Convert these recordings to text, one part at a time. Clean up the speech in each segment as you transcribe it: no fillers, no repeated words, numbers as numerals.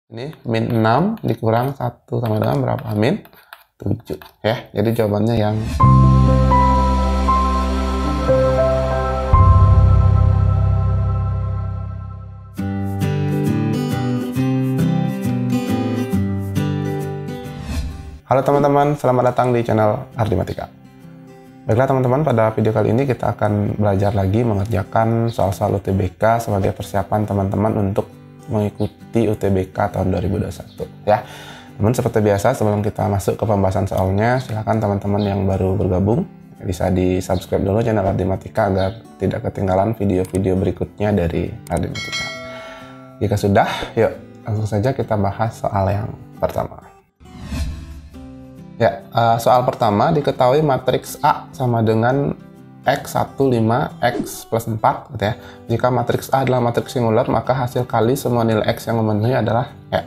Ini min 6 dikurang 1 sama dengan berapa? Min 7 ya. Jadi jawabannya yang Halo teman-teman, selamat datang di channel Ardimatika. Baiklah teman-teman, pada video kali ini kita akan belajar lagi mengerjakan soal-soal UTBK sebagai persiapan teman-teman untuk mengikuti UTBK tahun 2021 ya. Namun seperti biasa, sebelum kita masuk ke pembahasan soalnya, silakan teman-teman yang baru bergabung bisa di subscribe dulu channel Ardimatika agar tidak ketinggalan video-video berikutnya dari Ardimatika. Jika sudah, yuk langsung saja kita bahas soal yang pertama. Ya, soal pertama, diketahui matriks A sama dengan X15 X plus 4 gitu ya. Jika matriks A adalah matriks singular, maka hasil kali semua nilai X yang memenuhi adalah ya.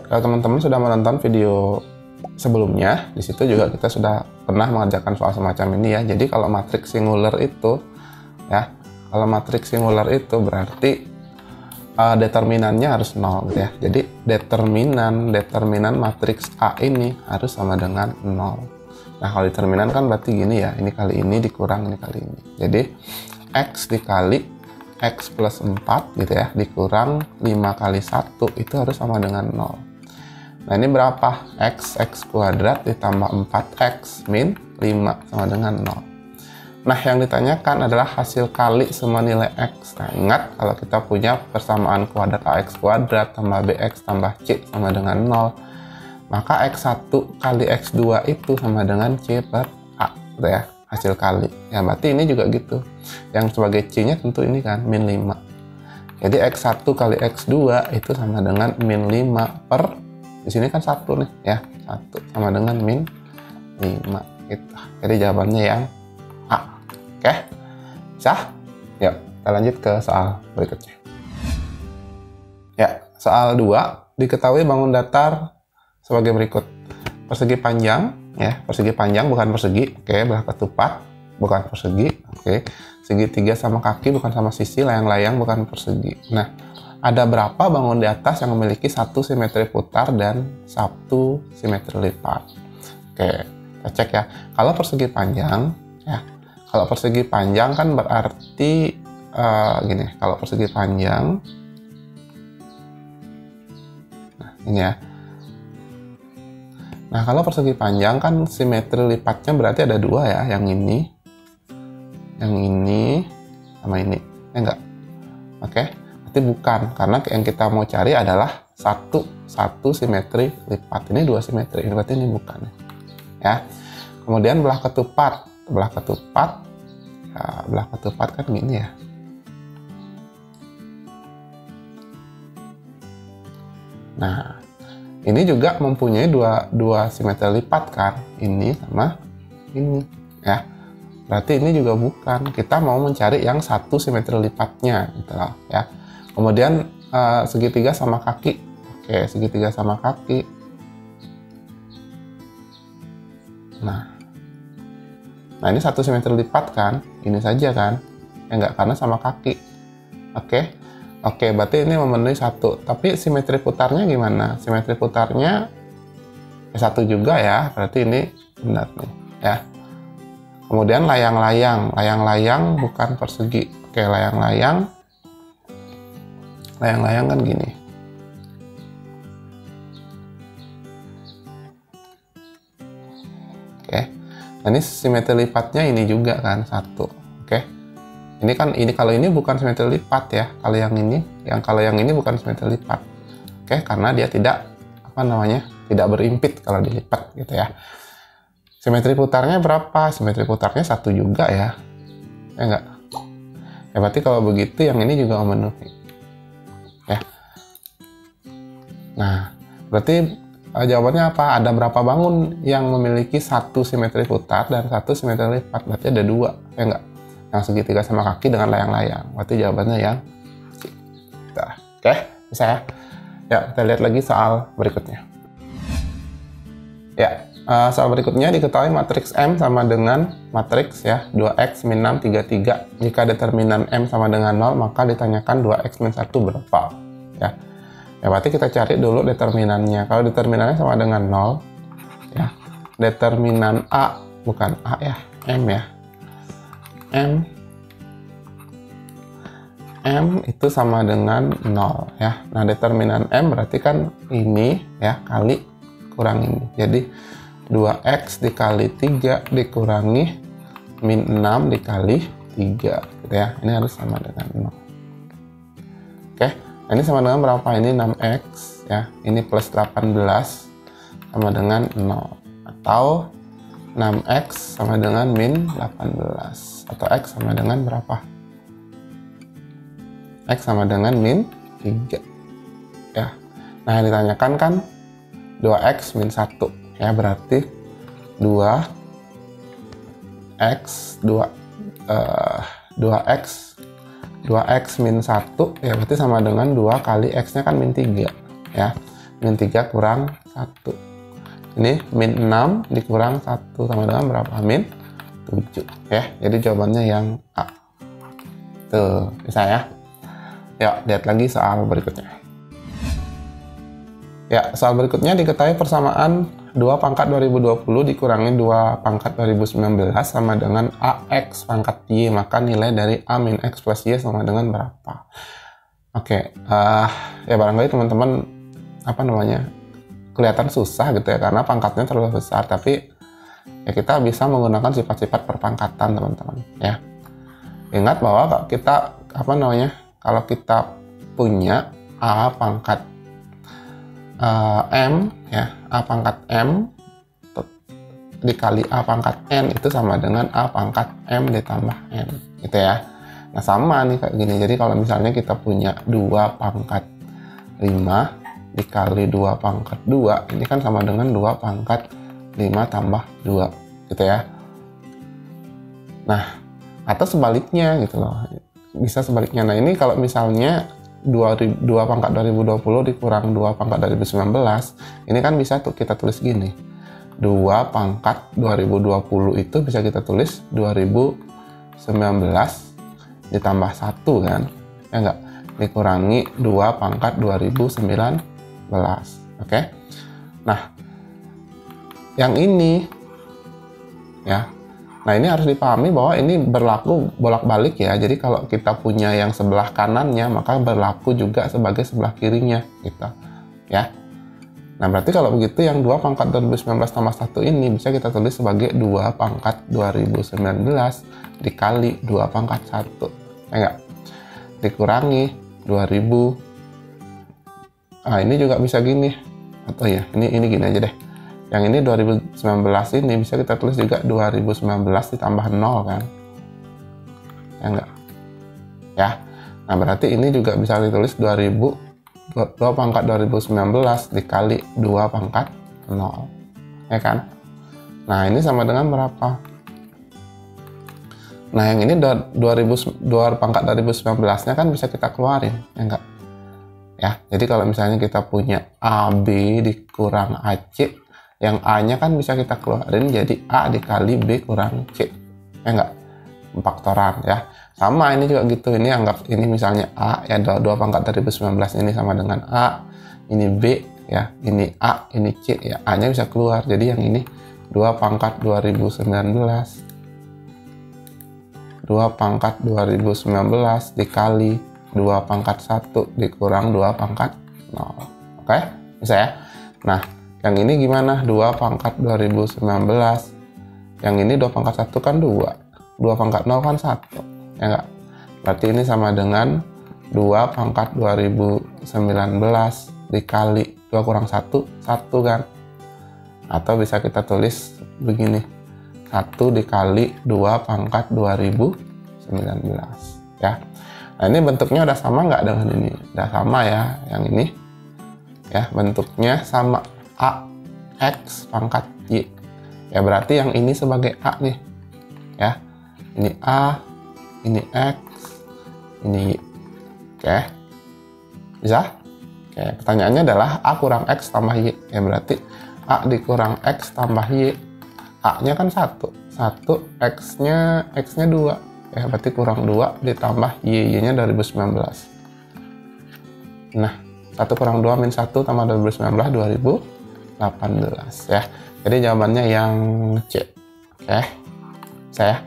Kalau teman-teman sudah menonton video sebelumnya, di situ juga kita sudah pernah mengerjakan soal semacam ini ya. Jadi kalau matriks singular itu ya, kalau matriks singular itu berarti determinannya harus 0 gitu ya. Jadi determinan matriks A ini harus sama dengan 0. Nah, kalau determinan kan berarti gini ya, ini kali ini dikurang ini kali ini. Jadi X dikali X plus 4 gitu ya, dikurang 5 kali 1 itu harus sama dengan 0. Nah, ini berapa? X kuadrat ditambah 4X min 5 sama dengan 0. Nah, yang ditanyakan adalah hasil kali semua nilai X. Nah, ingat kalau kita punya persamaan kuadrat AX kuadrat tambah BX tambah C sama dengan 0, maka X1 kali X2 itu sama dengan C per A, gitu ya, hasil kali. Ya, berarti ini juga gitu. Yang sebagai C-nya tentu ini kan, min 5. Jadi X1 kali X2 itu sama dengan min 5 per, di sini kan 1 nih, ya, 1 sama dengan min 5. Gitu. Jadi jawabannya yang A. Oke, bisa? Yuk, kita lanjut ke soal berikutnya. Ya, soal 2, diketahui bangun datar sebagai berikut. Persegi panjang, ya, persegi panjang bukan persegi, oke, belah ketupat, bukan persegi, oke, segitiga sama kaki bukan sama sisi, layang-layang bukan persegi. Nah, ada berapa bangun di atas yang memiliki satu simetri putar dan satu simetri lipat? Oke, kita cek ya. Kalau persegi panjang, ya, kalau persegi panjang kan berarti gini, kalau persegi panjang, nah ini ya. Nah, kalau persegi panjang kan simetri lipatnya berarti ada dua ya, yang ini sama ini, ya enggak? Oke, berarti bukan, karena yang kita mau cari adalah satu simetri lipat. Ini dua simetri, ini berarti ini bukan ya. Kemudian belah ketupat ya, belah ketupat kan gini ya. Nah, ini juga mempunyai dua simetri lipat kan, ini sama ini ya. Berarti ini juga bukan, kita mau mencari yang satu simetri lipatnya gitu loh ya. Kemudian segitiga sama kaki. Oke, segitiga sama kaki. Nah, ini satu simetri lipat kan, ini saja kan, ya enggak, karena sama kaki. Oke, berarti ini memenuhi satu. Tapi simetri putarnya gimana? Simetri putarnya satu juga ya, berarti ini benar nih ya. Kemudian layang-layang bukan persegi. Oke, layang-layang kan gini. Oke. Nah, ini simetri lipatnya ini juga kan, satu. Oke. Ini kan, kalau ini bukan simetri lipat ya. Kalau yang ini bukan simetri lipat. Oke, karena dia tidak tidak berimpit kalau dilipat gitu ya. Simetri putarnya berapa? Simetri putarnya satu juga ya. Ya enggak? Ya berarti kalau begitu yang ini juga memenuhi. Ya. Nah, berarti jawabannya apa? Ada berapa bangun yang memiliki satu simetri putar dan satu simetri lipat? Berarti ada dua, ya enggak? Yang segitiga sama kaki dengan layang-layang. Berarti jawabannya yang C. Oke, bisa ya? Ya, kita lihat lagi soal berikutnya. Ya, soal berikutnya diketahui matriks M sama dengan matriks ya 2X min 6, 3, 3. Jika determinan M sama dengan 0, maka ditanyakan 2X min 1 berapa? Ya. Ya, berarti kita cari dulu determinannya. Kalau determinannya sama dengan 0, ya, determinan A, bukan A ya, M ya. M itu sama dengan 0 ya. Nah, determinan M berarti kan ini ya kali kurang ini. Jadi 2x dikali 3 dikurangi min 6 dikali 3 gitu ya. Ini harus sama dengan 0. Oke, nah ini sama dengan berapa? Ini 6x ya. Ini plus 18 sama dengan 0. Atau 6x sama dengan min 18. Atau x sama dengan berapa? X sama dengan min 3 ya. Nah, yang ditanyakan kan 2x min 1 ya, berarti 2x min 1 ya, berarti sama dengan 2 kali x nya kan min 3 ya. Min 3 kurang 1, ini min 6 dikurang 1 sama dengan berapa? Min 7 ya. Jadi jawabannya yang A. Tuh, bisa ya. Yuk, lihat lagi soal berikutnya. Ya, soal berikutnya diketahui persamaan 2 pangkat 2020 dikurangi 2 pangkat 2019 sama dengan AX pangkat Y, maka nilai dari A min X plus Y sama dengan berapa? Oke, ya barangkali teman-teman kelihatan susah gitu ya, karena pangkatnya terlalu besar, tapi ya kita bisa menggunakan sifat-sifat perpangkatan teman-teman ya. Ingat bahwa kalau kita punya A pangkat M ya, A pangkat M dikali A pangkat N itu sama dengan A pangkat M ditambah N gitu ya. Nah, sama nih kayak gini. Jadi kalau misalnya kita punya 2 pangkat 5 dikali 2 pangkat 2, ini kan sama dengan 2 pangkat 5 tambah 2 gitu ya. Nah, atau sebaliknya gitu loh, bisa sebaliknya. Nah, ini kalau misalnya 2 pangkat 2020 dikurang 2 pangkat 2019, ini kan bisa kita tulis gini, 2 pangkat 2020 itu bisa kita tulis 2019 ditambah 1 kan, ya enggak, dikurangi 2 pangkat 2019. Oke. Nah, yang ini ya, nah ini harus dipahami bahwa ini berlaku bolak-balik ya. Jadi kalau kita punya yang sebelah kanannya, maka berlaku juga sebagai sebelah kirinya gitu ya. Nah, berarti kalau begitu yang 2 pangkat 2019 tambah 1 ini bisa kita tulis sebagai 2 pangkat 2019 dikali 2 pangkat 1 ya enggak, dikurangi 2000. Ini juga bisa gini, atau ya ini gini aja deh. Yang ini 2019 ini bisa kita tulis juga 2019 ditambah 0 kan, ya enggak ya. Nah, berarti ini juga bisa ditulis 2 pangkat 2019 dikali 2 pangkat 0 ya kan. Nah, ini sama dengan berapa? Nah, yang ini 2 pangkat 2019 nya kan bisa kita keluarin ya enggak ya. Jadi kalau misalnya kita punya AB dikurang AC, yang A-nya kan bisa kita keluarin jadi A dikali B kurang C, ya enggak, faktoran ya. Sama ini juga gitu, ini anggap ini misalnya A ya, 2 pangkat 2019 ini sama dengan A, ini B ya, ini A, ini C ya, A-nya bisa keluar, jadi yang ini 2 pangkat 2019 dikali 2 pangkat 1 dikurang 2 pangkat 0. Oke, bisa ya. Nah, yang ini gimana? 2 pangkat 2019. Yang ini 2 pangkat 1 kan 2. 2 pangkat 0 kan 1. Ya enggak? Berarti ini sama dengan 2 pangkat 2019 dikali 2 kurang 1, 1 kan? Atau bisa kita tulis begini, 1 dikali 2 pangkat 2019 ya. Nah, ini bentuknya udah sama nggak dengan ini? Udah sama ya, yang ini ya, bentuknya sama, A X pangkat Y ya, berarti yang ini sebagai A nih ya, ini A, ini X, ini Y. Oke, bisa? Oke, pertanyaannya adalah A kurang X tambah Y ya, berarti A dikurang X tambah Y, A nya kan 1, X nya 2 ya, berarti kurang 2 ditambah Y nya 2019. Nah, 1 kurang 2 min 1 tambah 2019 2018 ya. Jadi jawabannya yang C. Oke. Saya.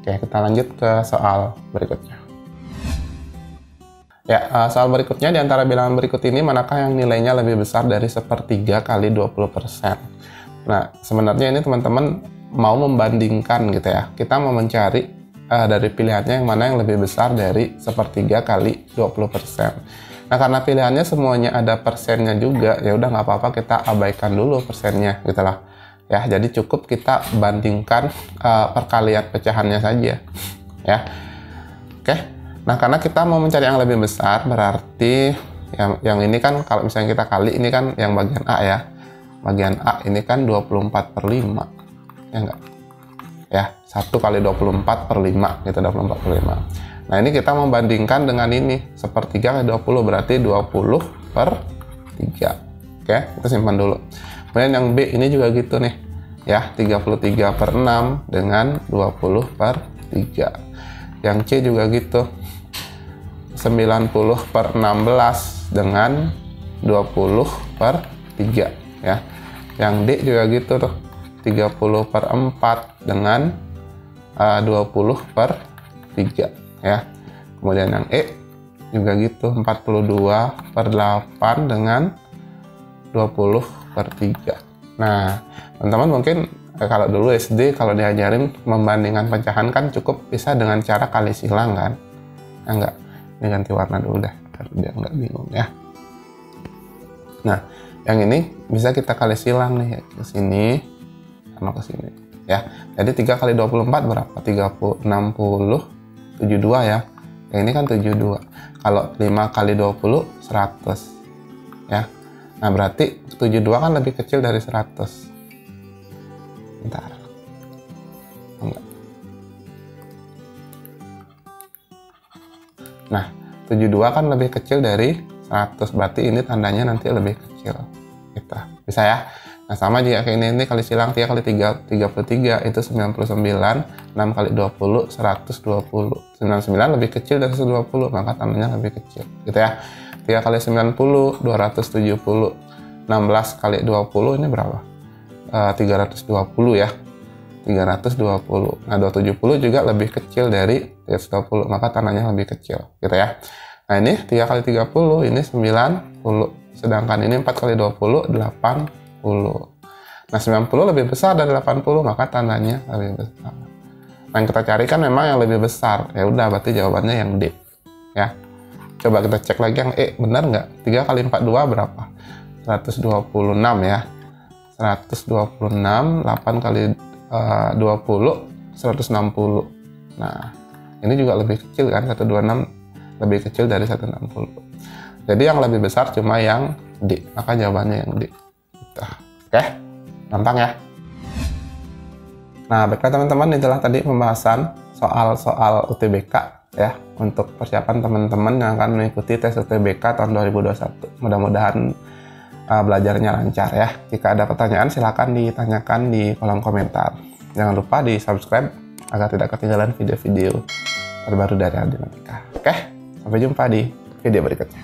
Oke, kita lanjut ke soal berikutnya. Ya, soal berikutnya di antara bilangan berikut ini manakah yang nilainya lebih besar dari 1/3 kali 20%? Nah, sebenarnya ini teman-teman mau membandingkan gitu ya. Kita mau mencari dari pilihannya yang mana yang lebih besar dari 1/3 kali 20%. Nah, karena pilihannya semuanya ada persennya juga, ya udah nggak apa-apa kita abaikan dulu persennya gitu lah. Ya, jadi cukup kita bandingkan perkalian pecahannya saja ya. Oke. Nah, karena kita mau mencari yang lebih besar, berarti yang ini kan kalau misalnya kita kali, ini kan yang bagian A ya. Bagian A ini kan 24/5. Ya enggak? Ya, 1 kali 24/5 gitu, 24/5. Nah, ini kita membandingkan dengan ini, 1/3 kali 20 berarti 20/3. Oke, kita simpan dulu. Kemudian yang B ini juga gitu nih, ya 33/6 dengan 20/3. Yang C juga gitu, 90/16 dengan 20/3 ya. Yang D juga gitu tuh, 30/4 dengan 20/3 ya. Kemudian yang E juga gitu, 42/8 dengan 20/3. Nah, teman-teman mungkin kalau dulu SD kalau diajarin membandingkan pecahan kan cukup bisa dengan cara kali silang kan. Nah, enggak, ini ganti warna dulu deh biar nggak bingung ya. Nah, yang ini bisa kita kali silang nih, ke sini sama ke sini ya. Jadi 3 kali 24 berapa? 60, 72 ya. Yang ini kan 72. Kalau 5 kali 20 100 ya. Nah, berarti 72 kan lebih kecil dari 100. Bentar. Enggak. Nah, 72 kan lebih kecil dari 100. Berarti ini tandanya nanti lebih kecil. Gitu. Bisa ya? Nah, sama jika kayak ini kali silang 3 kali 3, 33 itu 99. 6 kali 20, 120. 99 lebih kecil dari 120, maka tandanya lebih kecil. Gitu ya. 3 kali 90, 270. 16 kali 20 ini berapa? 320 ya. 320. Nah, 270 juga lebih kecil dari 320, maka tandanya lebih kecil. Gitu ya. Nah, ini 3 kali 30, ini 90. Sedangkan ini 4 kali 20, 80. Nah, 90 lebih besar dari 80, maka tandanya lebih besar. Nah, yang kita cari kan memang yang lebih besar. Ya udah, berarti jawabannya yang D. Ya. Coba kita cek lagi yang E, benar nggak? 3 kali 42 berapa? 126 ya. 126, 8 kali 20, 160. Nah, ini juga lebih kecil kan, 126 lebih kecil dari 160. Jadi yang lebih besar cuma yang D, maka jawabannya yang D. Oke, gampang ya. Nah, baiklah teman-teman, itulah tadi pembahasan soal-soal UTBK ya, untuk persiapan teman-teman yang akan mengikuti tes UTBK tahun 2021. Mudah-mudahan belajarnya lancar ya. Jika ada pertanyaan silakan ditanyakan di kolom komentar. Jangan lupa di subscribe agar tidak ketinggalan video-video terbaru dari Aldinotika. Oke, sampai jumpa di video berikutnya.